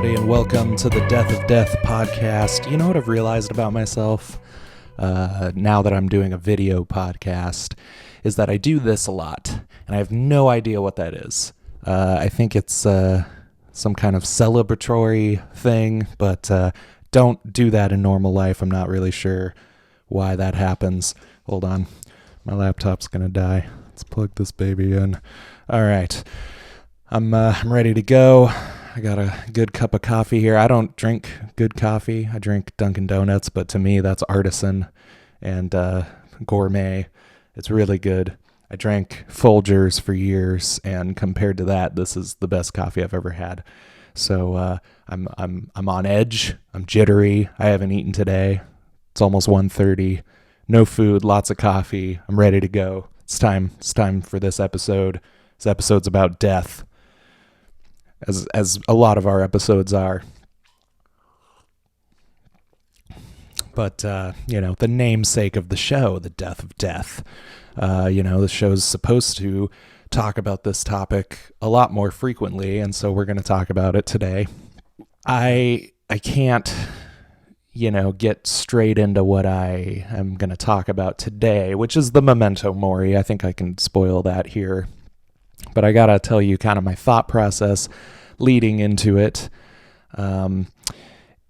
everybody, and welcome to the Death of Death podcast. You know what I've realized about myself now that I'm doing a video podcast is that I do this a lot, and I have no idea what that is. I think it's some kind of celebratory thing, but don't do that in normal life. I'm not really sure why that happens. Hold on. My laptop's going to die. Let's plug this baby in. All right. I'm ready to go. I got a good cup of coffee here. I don't drink good coffee. I drink Dunkin' Donuts, but to me that's artisan and gourmet. It's really good. I drank Folgers for years, and compared to that, this is the best coffee I've ever had. So I'm on edge. I'm jittery. I haven't eaten today. It's almost 1:30. No food, lots of coffee. I'm ready to go. It's time for this episode. This episode's about death, as a lot of our episodes are. But, the namesake of the show, the death of death. The show's supposed to talk about this topic a lot more frequently, and so we're going to talk about it today. I can't, get straight into what I am going to talk about today, which is the Memento Mori. I think I can spoil that here. But I got to tell you kind of my thought process leading into it.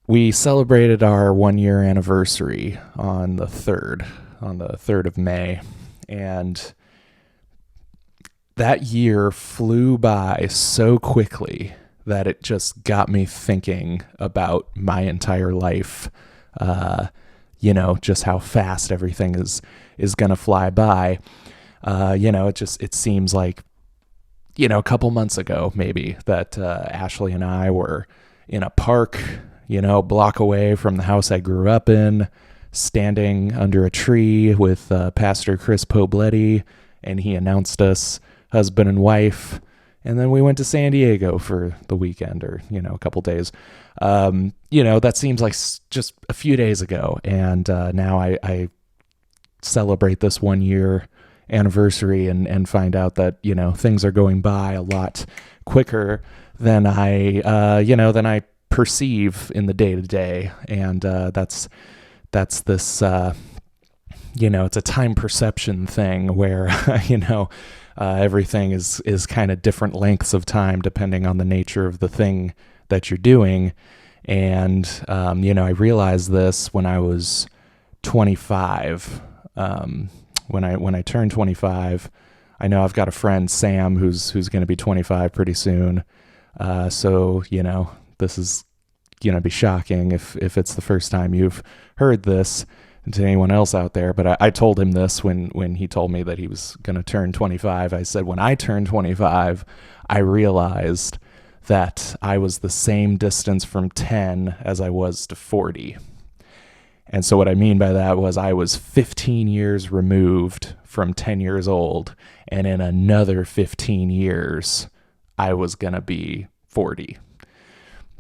We celebrated our 1-year anniversary on the 3rd of May. And that year flew by so quickly that it just got me thinking about my entire life. Just how fast everything is going to fly by. It seems like, a couple months ago, maybe, that Ashley and I were in a park, a block away from the house I grew up in, standing under a tree with Pastor Chris Pobletti, and he announced us husband and wife. And then we went to San Diego for the weekend, or, a couple days. That seems like just a few days ago. And now I celebrate this 1-year anniversary and find out that, things are going by a lot quicker than I perceive in the day to day. And that's this, it's a time perception thing where, everything is kind of different lengths of time depending on the nature of the thing that you're doing. And, I realized this when I was 25. When I turned 25, I know I've got a friend, Sam, who's going to be 25 pretty soon. So, this is going to be shocking if it's the first time you've heard this to anyone else out there. But I told him this when he told me that he was going to turn 25. I said, when I turned 25, I realized that I was the same distance from 10 as I was to 40. And so what I mean by that was I was 15 years removed from 10 years old, and in another 15 years, I was going to be 40.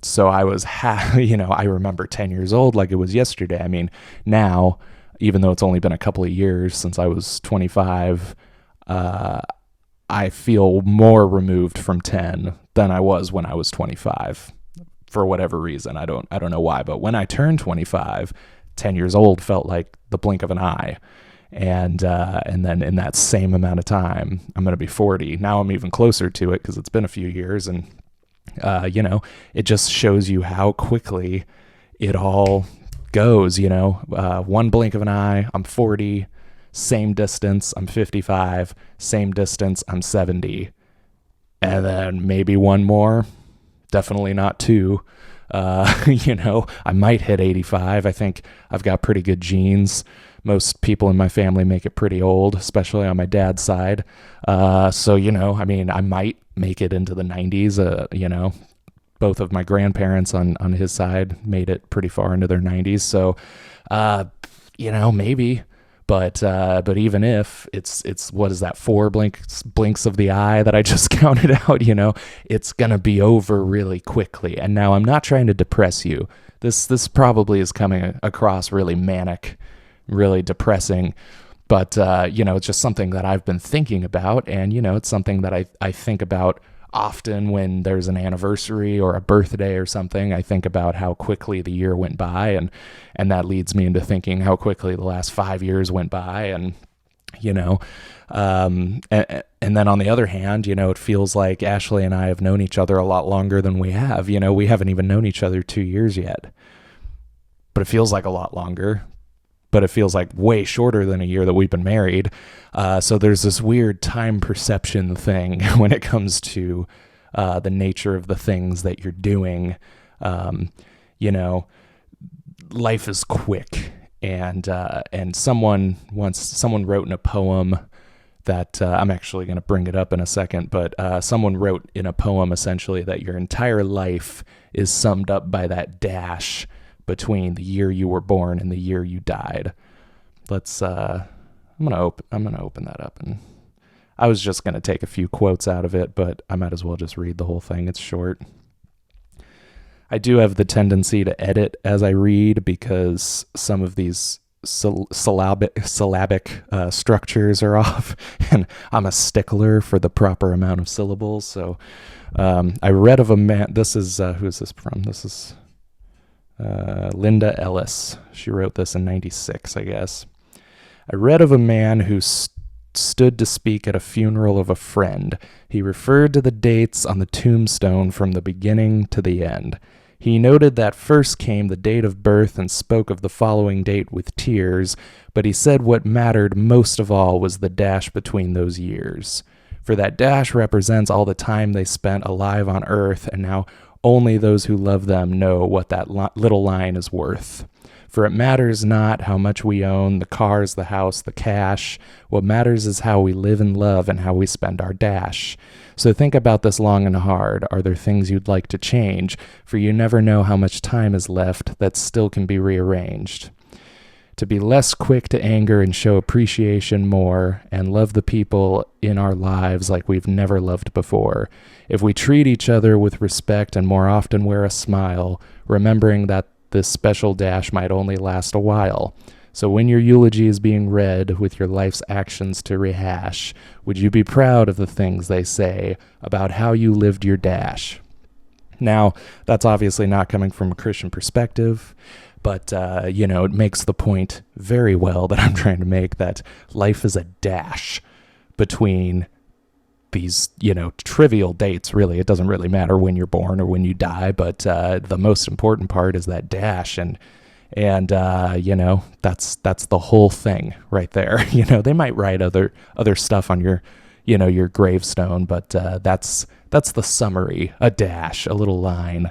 So I was, I remember 10 years old like it was yesterday. I mean, now, even though it's only been a couple of years since I was 25, I feel more removed from 10 than I was when I was 25, for whatever reason. I don't know why, but when I turned 25, 10 years old felt like the blink of an eye. And then in that same amount of time, I'm going to be 40. Now I'm even closer to it because it's been a few years, and it just shows you how quickly it all goes. One blink of an eye, I'm 40, same distance, I'm 55, same distance, I'm 70, and then maybe one more, definitely not two. I might hit 85. I think I've got pretty good genes. Most people in my family make it pretty old, especially on my dad's side. I might make it into the 90s. Both of my grandparents on his side made it pretty far into their 90s. So, maybe. But even if it's what is that, 4 blinks of the eye that I just counted out, it's going to be over really quickly. And now I'm not trying to depress you. This probably is coming across really manic, really depressing, but it's just something that I've been thinking about. And, it's something that I think about often when there's an anniversary or a birthday or something, I think about how quickly the year went by, and that leads me into thinking how quickly the last 5 years went by, and and then on the other hand, it feels like Ashley and I have known each other a lot longer than we have. We haven't even known each other 2 years yet, but it feels like a lot longer. But it feels like way shorter than a year that we've been married. So there's this weird time perception thing when it comes to the nature of the things that you're doing. Life is quick, and someone wrote in a poem that I'm actually going to bring it up in a second, but someone wrote in a poem essentially that your entire life is summed up by that dash between the year you were born and the year you died. I'm gonna open that up, and I was just gonna take a few quotes out of it, but I might as well just read the whole thing. It's short. I do have the tendency to edit as I read because some of these syllabic structures are off, and I'm a stickler for the proper amount of syllables. So I read of a man. This is who is this from? This is Linda Ellis. She wrote this in 96, I guess. I read of a man who stood to speak at a funeral of a friend. He referred to the dates on the tombstone from the beginning to the end. He noted that first came the date of birth and spoke of the following date with tears, but he said what mattered most of all was the dash between those years. For that dash represents all the time they spent alive on earth, and now only those who love them know what that little line is worth. For it matters not how much we own, the cars, the house, the cash. What matters is how we live and love and how we spend our dash. So think about this long and hard. Are there things you'd like to change? For you never know how much time is left that still can be rearranged. To be less quick to anger and show appreciation more, and love the people in our lives like we've never loved before. If we treat each other with respect and more often wear a smile, remembering that this special dash might only last a while. So when your eulogy is being read with your life's actions to rehash, would you be proud of the things they say about how you lived your dash? Now, that's obviously not coming from a Christian perspective, but, it makes the point very well that I'm trying to make, that life is a dash between these, trivial dates, really. It doesn't really matter when you're born or when you die, but the most important part is that dash, and that's the whole thing right there. They might write other stuff on your, your gravestone, but that's the summary, a dash, a little line,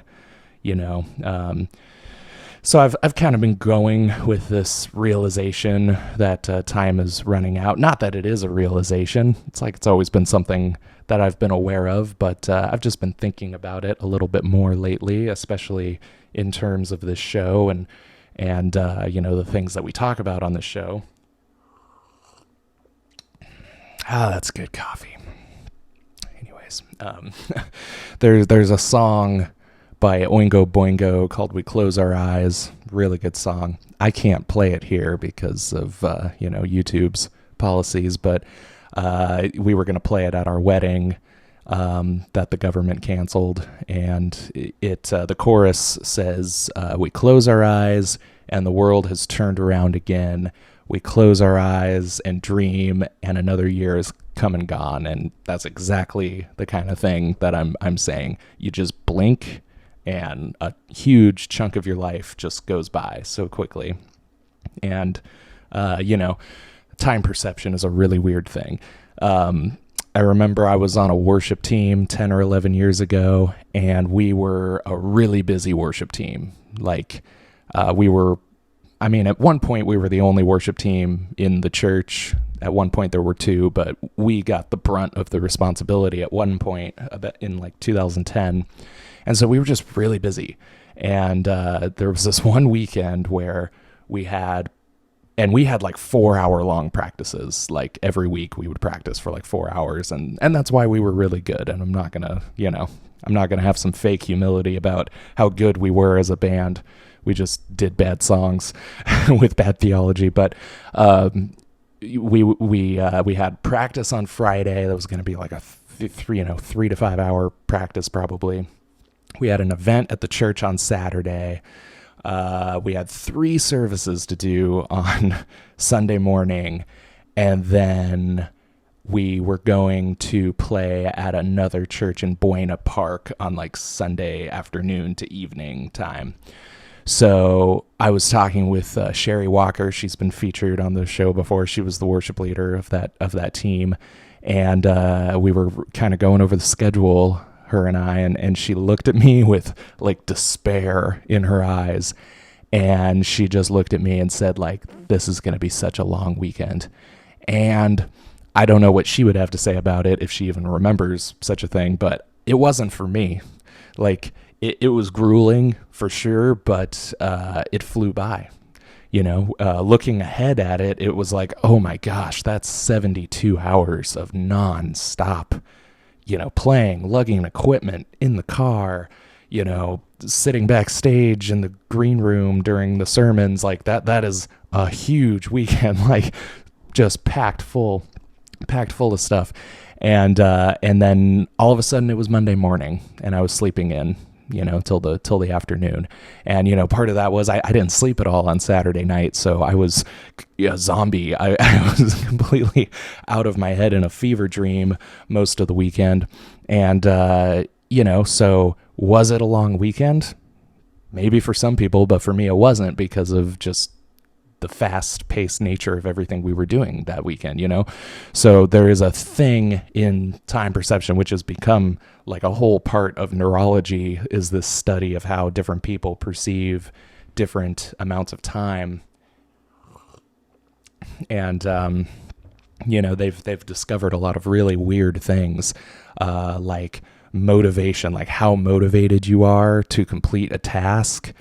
So I've kind of been going with this realization that time is running out. Not that it is a realization. It's like it's always been something that I've been aware of, but I've just been thinking about it a little bit more lately, especially in terms of this show and the things that we talk about on this show. That's good coffee. Anyways, there's a song by Oingo Boingo called We Close Our Eyes. Really good song. I can't play it here because of, YouTube's policies, but we were going to play it at our wedding that the government canceled. And the chorus says, we close our eyes and the world has turned around again. We close our eyes and dream and another year is come and gone. And that's exactly the kind of thing that I'm saying. You just blink and a huge chunk of your life just goes by so quickly. And, time perception is a really weird thing. I remember I was on a worship team 10 or 11 years ago, and we were a really busy worship team. At one point we were the only worship team in the church. At one point there were two, but we got the brunt of the responsibility at one point in 2010. And so we were just really busy. And there was this one weekend where we had 4-hour long practices. Every week we would practice for 4 hours. And that's why we were really good. And I'm not going to have some fake humility about how good we were as a band. We just did bad songs with bad theology. But we had practice on Friday. That was going to be a 3 to 5 hour practice probably. We had an event at the church on Saturday. We had 3 services to do on Sunday morning, and then we were going to play at another church in Buena Park on like Sunday afternoon to evening time. So I was talking with Sherry Walker. She's been featured on the show before. She was the worship leader of that team. And we were kind of going over the schedule, her and I, and she looked at me with like despair in her eyes. And she just looked at me and said, like, this is going to be such a long weekend. And I don't know what she would have to say about it, if she even remembers such a thing, but it wasn't for me. Like, it was grueling for sure, but it flew by. Looking ahead at it, it was like, oh my gosh, that's 72 hours of nonstop, playing, lugging equipment in the car, sitting backstage in the green room during the sermons. Like that is a huge weekend, like just packed full of stuff. And then all of a sudden it was Monday morning and I was sleeping in, till the afternoon. And, part of that was I didn't sleep at all on Saturday night. So I was a zombie. I was completely out of my head in a fever dream most of the weekend. And, so was it a long weekend? Maybe for some people, but for me it wasn't, because of just the fast-paced nature of everything we were doing that weekend, So there is a thing in time perception, which has become like a whole part of neurology, is this study of how different people perceive different amounts of time. And, they've discovered a lot of really weird things, like motivation, like how motivated you are to complete a task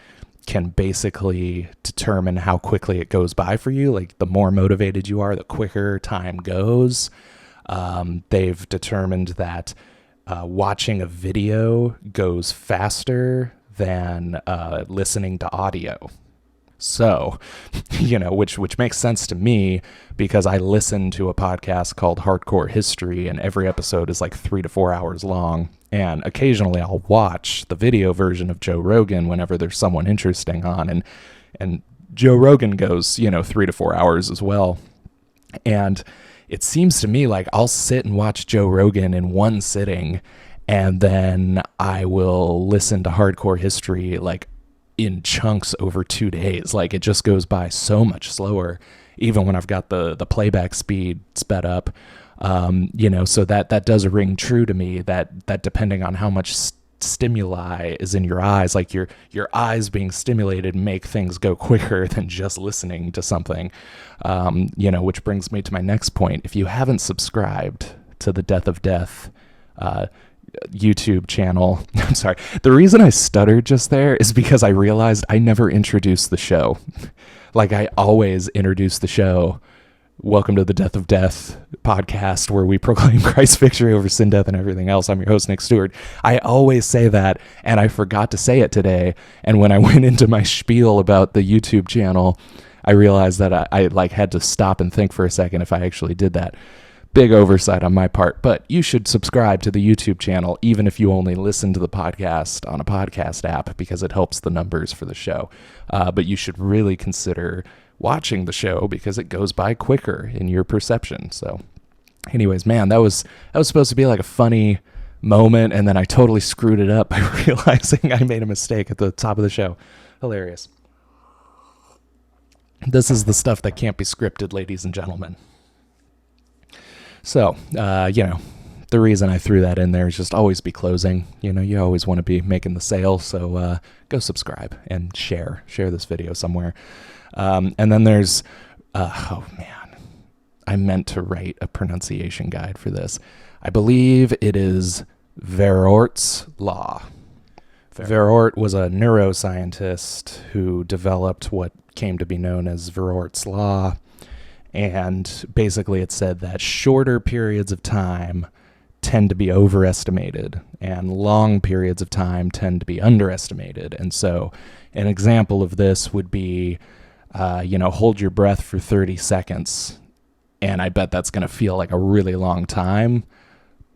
can basically determine how quickly it goes by for you. Like the more motivated you are, the quicker time goes. They've determined that watching a video goes faster than listening to audio. So, which makes sense to me, because I listen to a podcast called Hardcore History, and every episode is like 3 to 4 hours long. And occasionally I'll watch the video version of Joe Rogan whenever there's someone interesting on. And Joe Rogan goes, 3 to 4 hours as well. And it seems to me like I'll sit and watch Joe Rogan in one sitting, and then I will listen to Hardcore History like in chunks over 2 days. Like it just goes by so much slower, even when I've got the playback speed sped up. So that does ring true to me, that depending on how much stimuli is in your eyes, like your eyes being stimulated make things go quicker than just listening to something. Which brings me to my next point. If you haven't subscribed to the Death of Death YouTube channel, I'm sorry, the reason I stuttered just there is because I realized I never introduced the show. Like I always introduce the show, welcome to the Death of Death podcast, where we proclaim Christ's victory over sin, death, and everything else. I'm your host, Nick Stewart. I always say that, and I forgot to say it today. And when I went into my spiel about the YouTube channel, I realized that I like had to stop and think for a second if I actually did that. Big oversight on my part, but you should subscribe to the YouTube channel, even if you only listen to the podcast on a podcast app, because it helps the numbers for the show. But you should really consider watching the show, because it goes by quicker in your perception. So anyways, man, that was supposed to be like a funny moment, and then I totally screwed it up by realizing I made a mistake at the top of the show. Hilarious. This is the stuff that can't be scripted, ladies and gentlemen. So, the reason I threw that in there is just always be closing. You always want to be making the sale. So go subscribe and share this video somewhere. And then there's, oh man, I meant to write a pronunciation guide for this. I believe it is Verwort's law. Verwort was a neuroscientist who developed what came to be known as Verwort's law. And basically it said that shorter periods of time tend to be overestimated and long periods of time tend to be underestimated. And so an example of this would be, hold your breath for 30 seconds. And I bet that's going to feel like a really long time.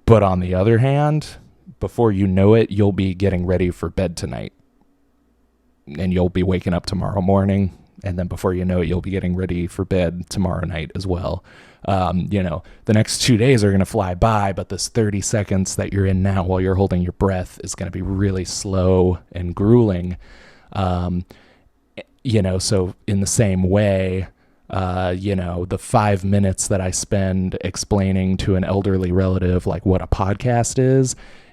But on the other hand, before you know it, you'll be getting ready for bed tonight. And you'll be waking up tomorrow morning. And then before you know it, you'll be getting ready for bed tomorrow night as well. The next 2 days are going to fly by, but this 30 seconds that you're in now while you're holding your breath is going to be really slow and grueling. So in the same way, the 5 minutes that I spend explaining to an elderly relative like what a podcast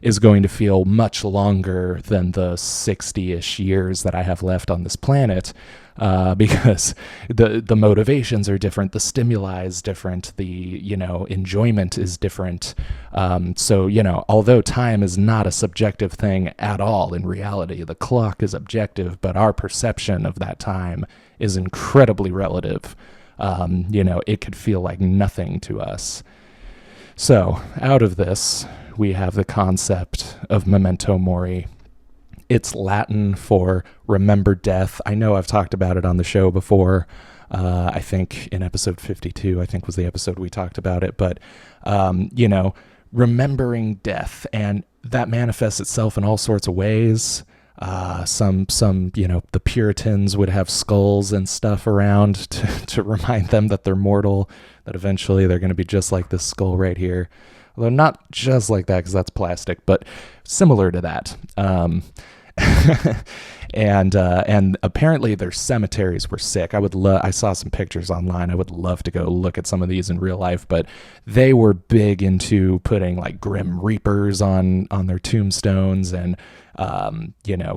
is going to feel much longer than the 60-ish years that I have left on this planet, because the motivations are different, the stimuli is different, the enjoyment is different. Although time is not a subjective thing at all in reality, the clock is objective, but our perception of that time is incredibly relative. It could feel like nothing to us. So out of this, we have the concept of Memento Mori. It's Latin for remember death. I know I've talked about it on the show before. I think in episode 52, I think was the episode we talked about it. But, remembering death, and that manifests itself in all sorts of ways. The Puritans would have skulls and stuff around to remind them that they're mortal, that eventually they're going to be just like this skull right here. Although not just like that, because that's plastic, but similar to that. And apparently their cemeteries were sick. I saw some pictures online. I would love to go look at some of these in real life, but they were big into putting like Grim Reapers on their tombstones, and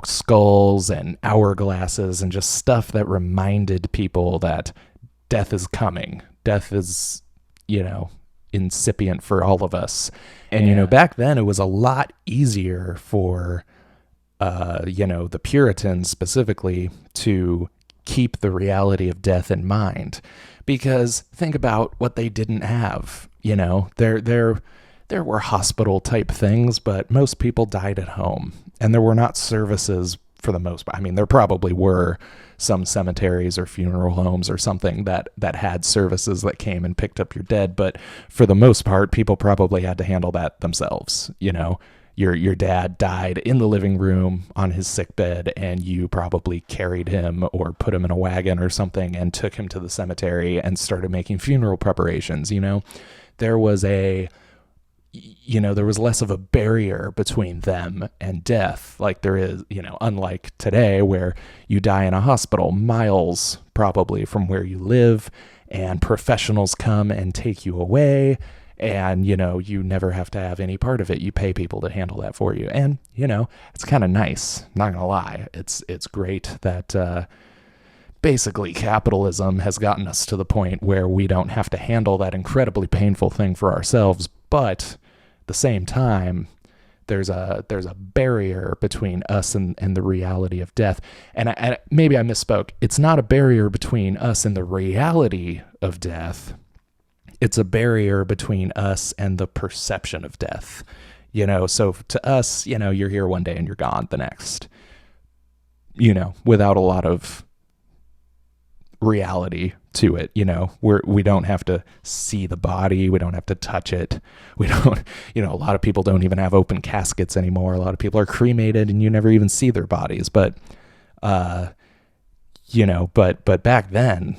skulls and hourglasses and just stuff that reminded people that death is coming. Death is, incipient for all of us. And, back then it was a lot easier for, the Puritans specifically to keep the reality of death in mind, because think about what they didn't have. There were hospital type things, but most people died at home, and there were not services for the most part. I mean, there probably were some cemeteries or funeral homes or something that had services that came and picked up your dead, but for the most part, people probably had to handle that themselves. Your dad died in the living room on his sick bed, and you probably carried him or put him in a wagon or something and took him to the cemetery and started making funeral preparations. There was there was less of a barrier between them and death, like there is, unlike today where you die in a hospital miles probably from where you live, and professionals come and take you away, and, you never have to have any part of it. You pay people to handle that for you. And, it's kind of nice, not gonna lie. It's great that, basically capitalism has gotten us to the point where we don't have to handle that incredibly painful thing for ourselves, but at the same time, there's a barrier between us and the reality of death. And maybe I misspoke. It's not a barrier between us and the reality of death. It's a barrier between us and the perception of death. So to us, you're here one day and you're gone the next, without a lot of reality to it. We don't have to see the body. We don't have to touch it. We don't, a lot of people don't even have open caskets anymore. A lot of people are cremated and you never even see their bodies. But, but back then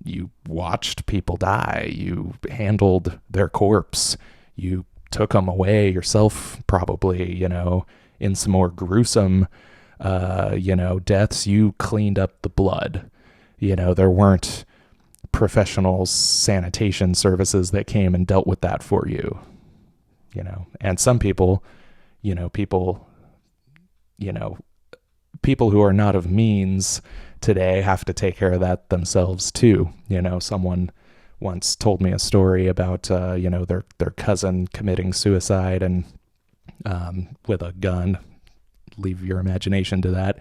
you watched people die. You handled their corpse. You took them away yourself, probably, in some more gruesome, deaths. You cleaned up the blood. There weren't professional sanitation services that came and dealt with that for you, and some people, people who are not of means today have to take care of that themselves too. Someone once told me a story about, their cousin committing suicide and, with a gun. Leave your imagination to that.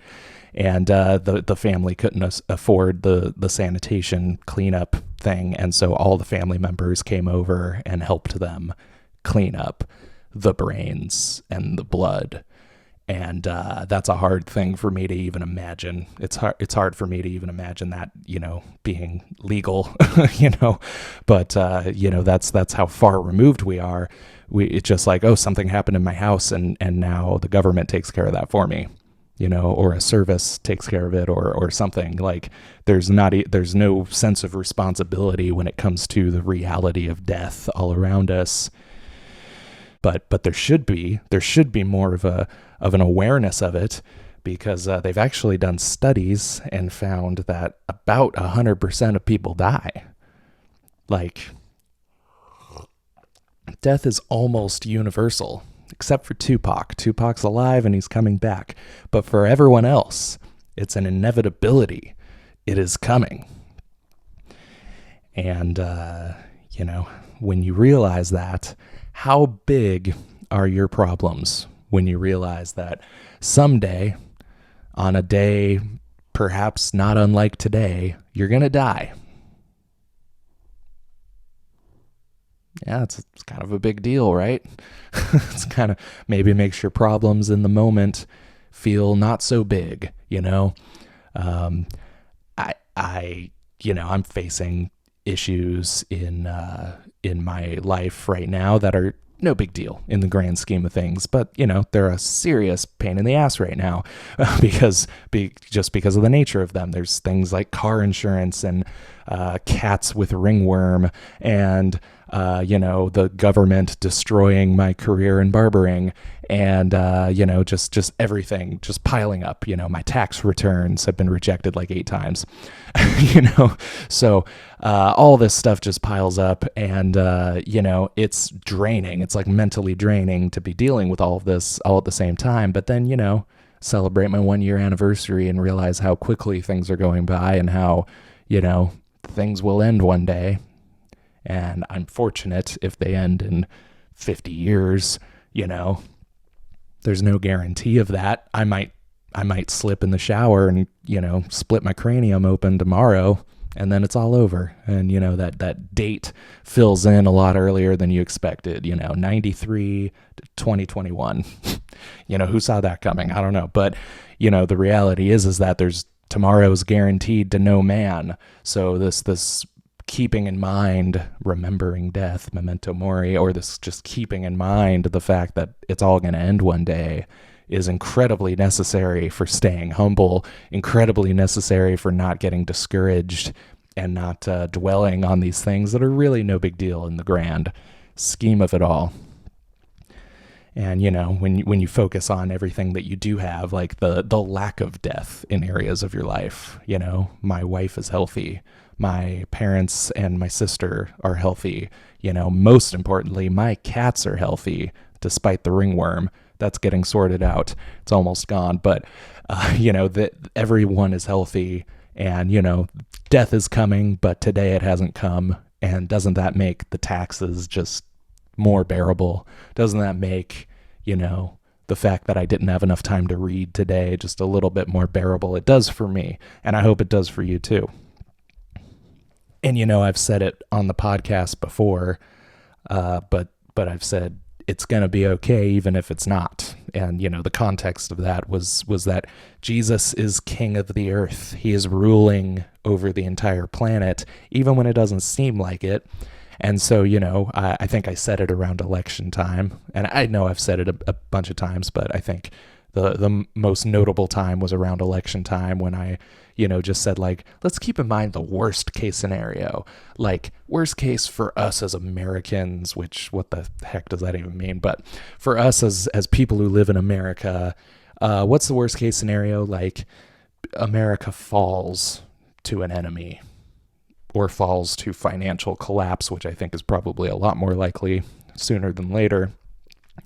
And the family couldn't afford the sanitation cleanup thing, and so all the family members came over and helped them clean up the brains and the blood. And that's a hard thing for me to even imagine. It's hard for me to even imagine that, being legal, but that's how far removed we are. It's just like, oh, something happened in my house, and now the government takes care of that for me, or a service takes care of it, or something. Like there's no sense of responsibility when it comes to the reality of death all around us. But there should be more of an awareness of it, because they've actually done studies and found that about 100% of people die. Like, death is almost universal, except for Tupac. Tupac's alive and he's coming back. But for everyone else, it's an inevitability. It is coming. And, when you realize that, how big are your problems when you realize that someday, on a day perhaps not unlike today, you're going to die? Yeah, it's kind of a big deal, right? It's kind of maybe makes your problems in the moment feel not so big, I'm facing issues in my life right now that are no big deal in the grand scheme of things, but they're a serious pain in the ass right now just because of the nature of them. There's things like car insurance and cats with ringworm, and the government destroying my career in barbering, and just everything just piling up. My tax returns have been rejected like 8 times. So all this stuff just piles up, and it's draining. It's like mentally draining to be dealing with all of this all at the same time. But then celebrate my 1-year anniversary and realize how quickly things are going by, and how things will end one day. And I'm fortunate if they end in 50 years. There's no guarantee of that. I might slip in the shower and split my cranium open tomorrow, and then it's all over. And that date fills in a lot earlier than you expected. 93 to 2021. Who saw that coming? I don't know. But the reality is that tomorrow's guaranteed to no man. So this keeping in mind, remembering death, Memento Mori, or this just keeping in mind the fact that it's all going to end one day, is incredibly necessary for staying humble, incredibly necessary for not getting discouraged, and not dwelling on these things that are really no big deal in the grand scheme of it all. And when you focus on everything that you do have, like the lack of death in areas of your life, my wife is healthy, my parents and my sister are healthy, most importantly, my cats are healthy despite the ringworm. That's getting sorted out. It's almost gone, but that everyone is healthy, and death is coming, but today it hasn't come. And doesn't that make the taxes just more bearable? Doesn't that make the fact that I didn't have enough time to read today just a little bit more bearable? It does for me, and I hope it does for you too. And I've said it on the podcast before, but I've said it's going to be okay even if it's not. And the context of that was that Jesus is king of the earth. He is ruling over the entire planet, even when it doesn't seem like it. And so, I think I said it around election time, and I know I've said it a bunch of times, but I think the most notable time was around election time, when I just said, like, let's keep in mind the worst case scenario, like worst case for us as Americans, which what the heck does that even mean? But for us as people who live in America, what's the worst case scenario? Like, America falls to an enemy or falls to financial collapse, which I think is probably a lot more likely sooner than later.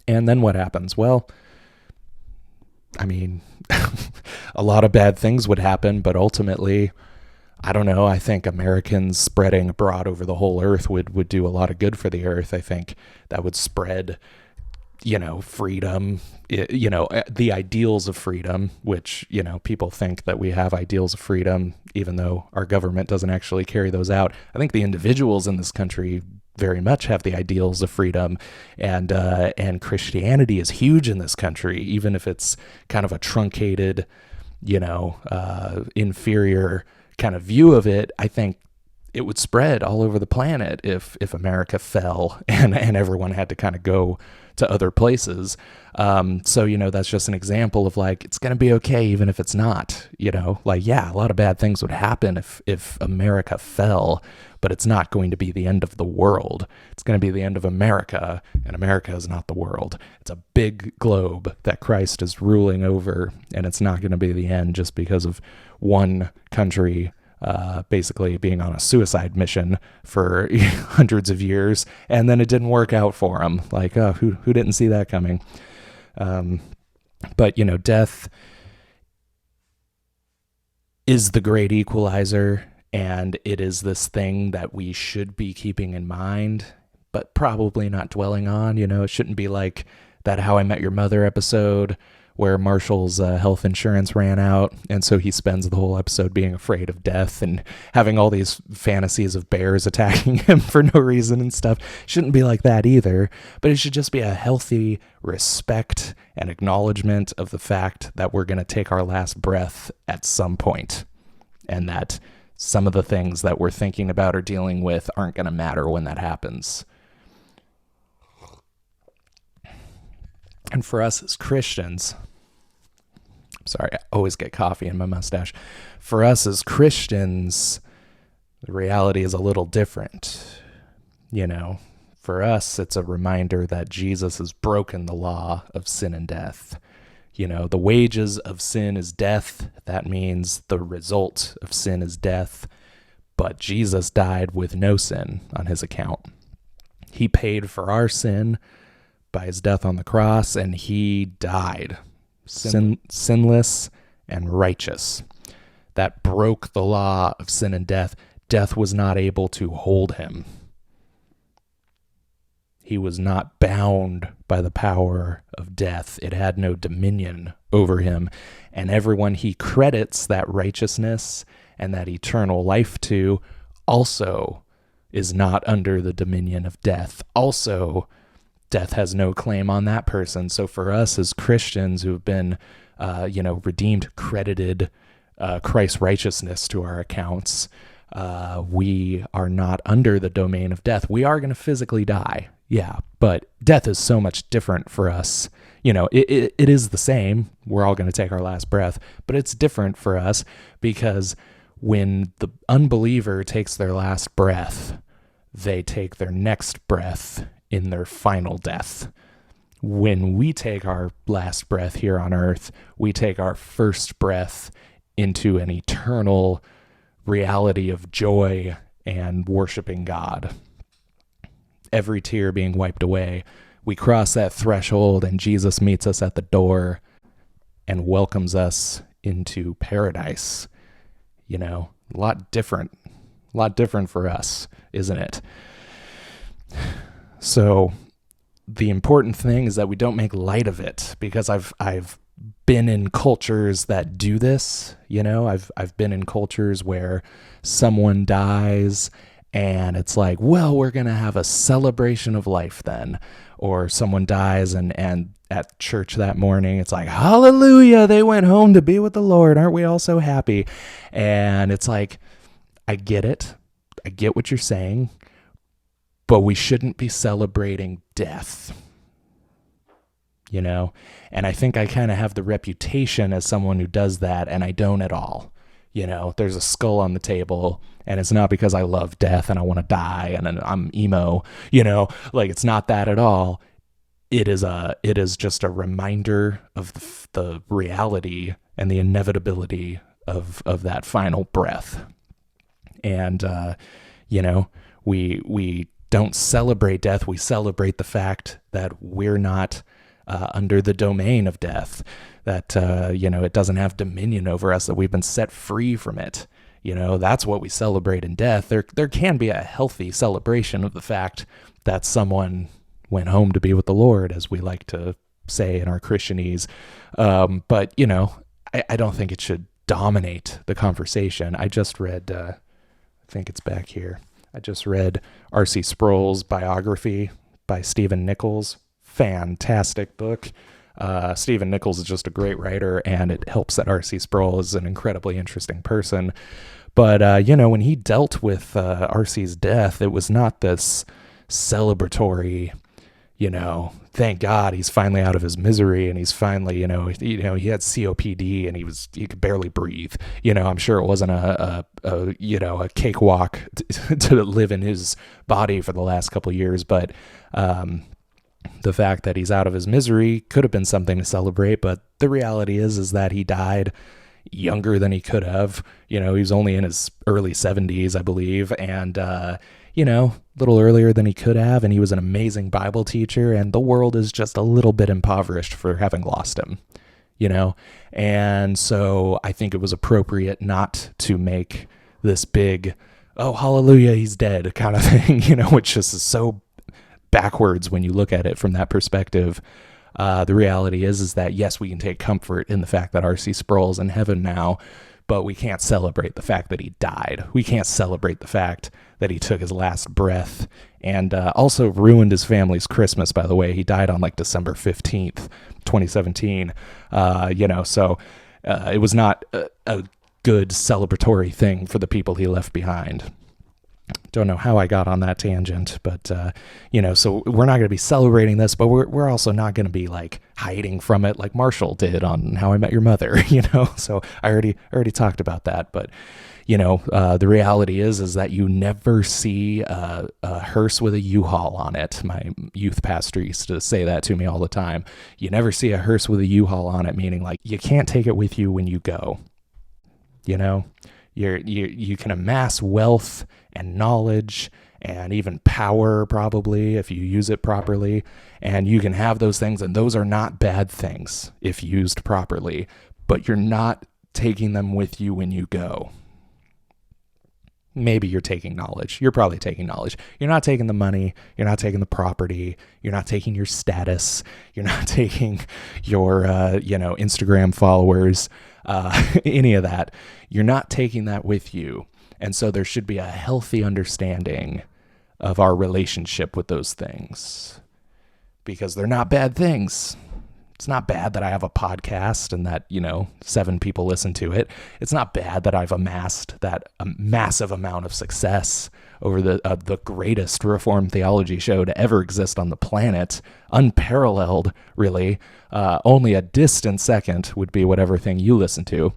And then what happens? Well, I mean, a lot of bad things would happen, but ultimately, I don't know, I think Americans spreading abroad over the whole earth would do a lot of good for the earth. I think that would spread, freedom, the ideals of freedom, which, people think that we have ideals of freedom, even though our government doesn't actually carry those out. I think the individuals in this country very much have the ideals of freedom, and Christianity is huge in this country, even if it's kind of a truncated, inferior kind of view of it. I think it would spread all over the planet if America fell and everyone had to kind of go to other places. So, that's just an example of like, it's going to be okay even if it's not, like, yeah, a lot of bad things would happen if America fell, but it's not going to be the end of the world. It's going to be the end of America, and America is not the world. It's a big globe that Christ is ruling over, and it's not going to be the end just because of one country basically being on a suicide mission for hundreds of years, and then it didn't work out for him. Like, who didn't see that coming? But death is the great equalizer, and it is this thing that we should be keeping in mind, but probably not dwelling on. It shouldn't be like that How I Met Your Mother episode where Marshall's health insurance ran out, and so he spends the whole episode being afraid of death and having all these fantasies of bears attacking him for no reason and stuff. Shouldn't be like that either, but it should just be a healthy respect and acknowledgement of the fact that we're going to take our last breath at some point, and that some of the things that we're thinking about or dealing with aren't going to matter when that happens. And for us as Christians, sorry, I always get coffee in my mustache. For us as Christians, the reality is a little different. For us, it's a reminder that Jesus has broken the law of sin and death. The wages of sin is death. That means the result of sin is death. But Jesus died with no sin on his account. He paid for our sin by his death on the cross, and he died sinless and righteous. That broke the law of sin and death. Death was not able to hold him. He was not bound by the power of death. It had no dominion over him. And everyone he credits that righteousness and that eternal life to also is not under the dominion of death. Also, death has no claim on that person. So for us as Christians who have been, redeemed, credited Christ's righteousness to our accounts, we are not under the domain of death. We are going to physically die, yeah, but death is so much different for us. It is the same. We're all going to take our last breath, but it's different for us because when the unbeliever takes their last breath, they take their next breath in their final death. When we take our last breath here on earth, we take our first breath into an eternal reality of joy and worshiping God. Every tear being wiped away. We cross that threshold and Jesus meets us at the door and welcomes us into paradise. A lot different for us, isn't it? So the important thing is that we don't make light of it, because I've been in cultures that do this. I've been in cultures where someone dies and it's like, well, we're going to have a celebration of life then. Or someone dies and at church that morning, it's like, hallelujah, they went home to be with the Lord. Aren't we all so happy? And it's like, I get it. I get what you're saying. But we shouldn't be celebrating death, And I think I kind of have the reputation as someone who does that, and I don't at all. There's a skull on the table, and it's not because I love death and I want to die and I'm emo, like it's not that at all. It is just a reminder of the reality and the inevitability of that final breath. And, we don't celebrate death. We celebrate the fact that we're not under the domain of death, that, it doesn't have dominion over us, that we've been set free from it. That's what we celebrate in death. There can be a healthy celebration of the fact that someone went home to be with the Lord, as we like to say in our Christianese. But, I don't think it should dominate the conversation. I just read, I think it's back here. I just read R.C. Sprole's Biography by Nichols. Fantastic book. Stephen Nichols is just a great writer, and it helps that R.C. Sprole is an incredibly interesting person. But, when he dealt with RC's death, it was not this celebratory, thank God he's finally out of his misery, and he's finally, he had COPD and he could barely breathe. I'm sure it wasn't a cakewalk to live in his body for the last couple of years, but the fact that he's out of his misery could have been something to celebrate. But the reality is that he died younger than he could have. He was only in his early 70s, I believe, and a little earlier than he could have, and he was an amazing Bible teacher, and the world is just a little bit impoverished for having lost him, and so I think it was appropriate not to make this big, oh, hallelujah, he's dead kind of thing, which just is so backwards when you look at it from that perspective. The reality is that, yes, we can take comfort in the fact that R.C. Sprole's in heaven now, but we can't celebrate the fact that he died. We can't celebrate the fact that he took his last breath and also ruined his family's Christmas, by the way. He died on December 15th, 2017. So it was not a good celebratory thing for the people he left behind. Don't know how I got on that tangent, but, so we're not going to be celebrating this, but we're also not going to be hiding from it like Marshall did on How I Met Your Mother, so I already talked about that. But, the reality is that you never see a hearse with a U-Haul on it. My youth pastor used to say that to me all the time. You never see a hearse with a U-Haul on it, meaning you can't take it with you when you go, You can amass wealth and knowledge and even power, probably, if you use it properly. And you can have those things, and those are not bad things if used properly, but you're not taking them with you when you go. Maybe you're taking knowledge. You're probably taking knowledge. You're not taking the money. You're not taking the property. You're not taking your status. You're not taking your, Instagram followers, any of that. You're not taking that with you. And so there should be a healthy understanding of our relationship with those things, because they're not bad things. It's not bad that I have a podcast and that, 7 people listen to it. It's not bad that I've amassed that massive amount of success over the greatest Reformed theology show to ever exist on the planet, unparalleled, really. Only a distant second would be whatever thing you listen to.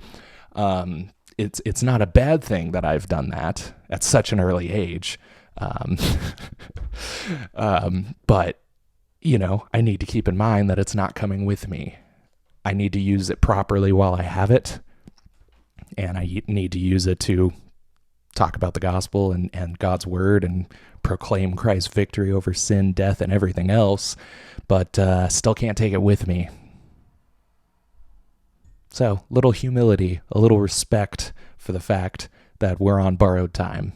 It's not a bad thing that I've done that at such an early age. But I need to keep in mind that it's not coming with me. I need to use it properly while I have it. And I need to use it to talk about the gospel and God's word and proclaim Christ's victory over sin, death, and everything else. But still can't take it with me. So, little humility, a little respect for the fact that we're on borrowed time.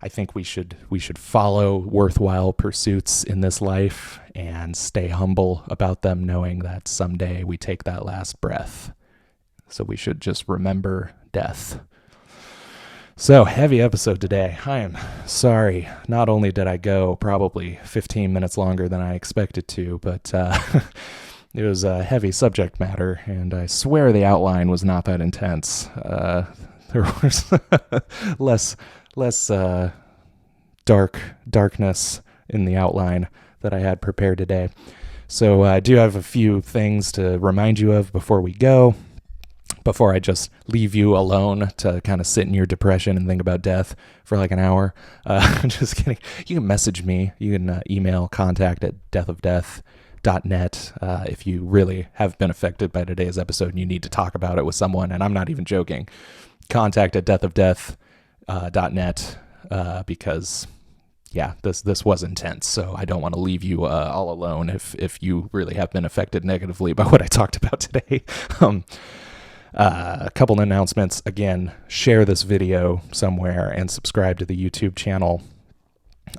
I think we should follow worthwhile pursuits in this life and stay humble about them, knowing that someday we take that last breath. So we should just remember death. So, heavy episode today. I am sorry. Not only did I go probably 15 minutes longer than I expected to, but it was a heavy subject matter, and I swear the outline was not that intense. There was less darkness in the outline that I had prepared today. So I do have a few things to remind you of before we go, before I just leave you alone to kind of sit in your depression and think about death for an hour. I'm just kidding. You can message me. You can email contact@deathofdeath.net if you really have been affected by today's episode and you need to talk about it with someone, and I'm not even joking. Contact@deathofdeath.net because this was intense, so I don't want to leave you all alone if you really have been affected negatively by what I talked about today. A couple announcements. Again, share this video somewhere and subscribe to the YouTube channel.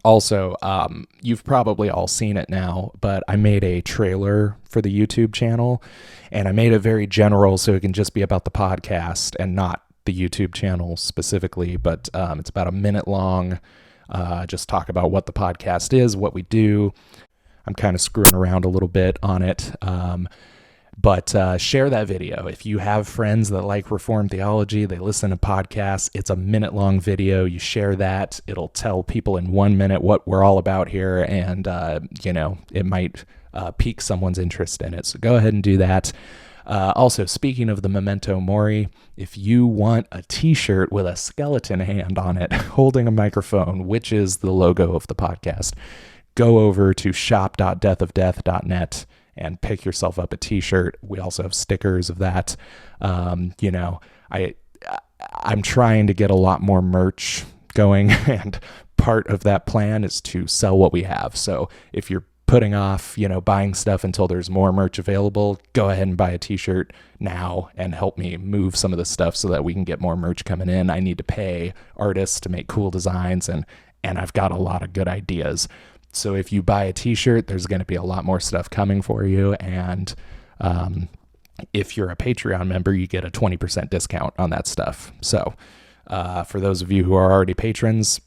Also, you've probably all seen it now, but I made a trailer for the YouTube channel, and I made it very general so it can just be about the podcast and not the YouTube channel specifically, but it's about a minute long. Just talk about what the podcast is, what we do. I'm kind of screwing around a little bit on it. But share that video. If you have friends that like Reformed theology, they listen to podcasts, it's a minute-long video. You share that. It'll tell people in 1 minute what we're all about here, and, it might pique someone's interest in it. So go ahead and do that. Also, speaking of the Memento Mori, if you want a t-shirt with a skeleton hand on it holding a microphone, which is the logo of the podcast, go over to shop.deathofdeath.net and pick yourself up a t-shirt. We also have stickers of that. I'm trying to get a lot more merch going, and part of that plan is to sell what we have. So if you're putting off, buying stuff until there's more merch available, go ahead and buy a t-shirt now and help me move some of the stuff so that we can get more merch coming in. I need to pay artists to make cool designs, and I've got a lot of good ideas. So if you buy a t-shirt, there's going to be a lot more stuff coming for you. And if you're a Patreon member, you get a 20% discount on that stuff. So for those of you who are already patrons,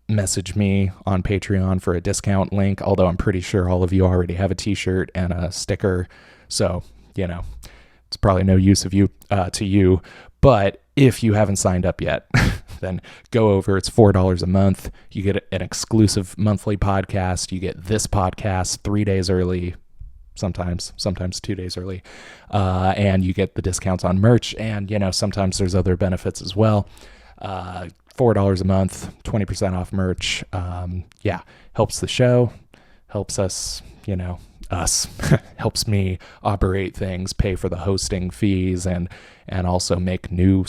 message me on Patreon for a discount link, although I'm pretty sure all of you already have a t-shirt and a sticker. So, it's probably no use to you. But if you haven't signed up yet, then go over. It's $4 a month. You get an exclusive monthly podcast. You get this podcast 3 days early, sometimes 2 days early. And you get the discounts on merch. And, sometimes there's other benefits as well. $4 a month, 20% off merch. Helps the show, helps us, helps me operate things, pay for the hosting fees, and also make new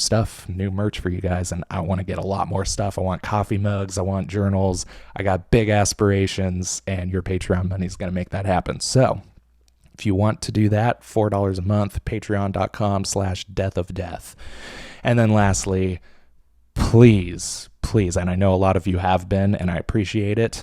merch for you guys. And I want to get a lot more stuff. I want coffee mugs. I want journals. I got big aspirations, and your Patreon money is going to make that happen. So if you want to do that, $4 a month, patreon.com/deathofdeath. And then lastly, please, and I know a lot of you have been, and I appreciate it,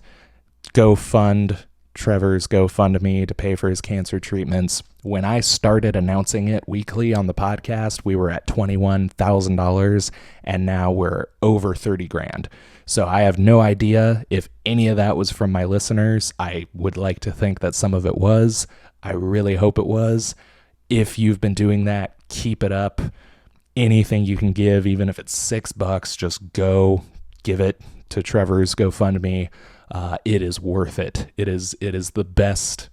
go fund Trevor's GoFundMe to pay for his cancer treatments. When I started announcing it weekly on the podcast, we were at $21,000, and now we're over 30 grand. So I have no idea if any of that was from my listeners. I would like to think that some of it was. I really hope it was. If you've been doing that, keep it up. Anything you can give, even if it's $6, just go give it to Trevor's GoFundMe. It is worth it. It is the best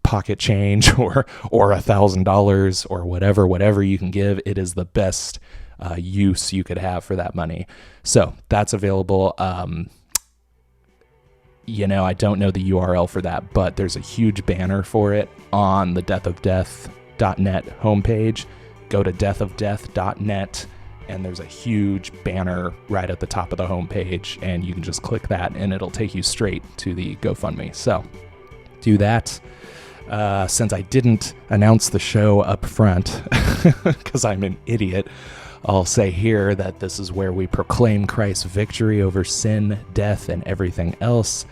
pocket change, or $1,000 or whatever you can give. It is the best use you could have for that money. So that's available. I don't know the URL for that, but there's a huge banner for it on the deathofdeath.net homepage. Go to deathofdeath.net, and there's a huge banner right at the top of the homepage, and you can just click that, and it'll take you straight to the GoFundMe. So do that. Since I didn't announce the show up front, because I'm an idiot, I'll say here that this is where we proclaim Christ's victory over sin, death, and everything else.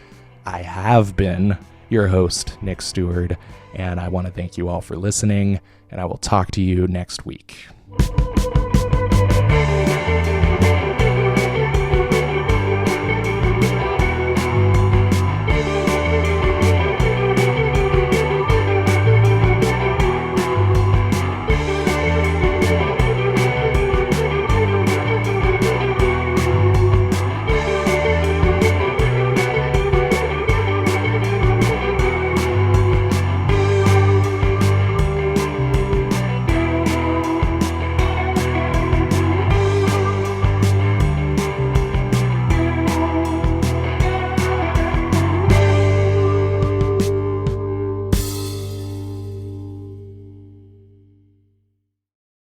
I have been your host, Nick Stewart, and I want to thank you all for listening, and I will talk to you next week.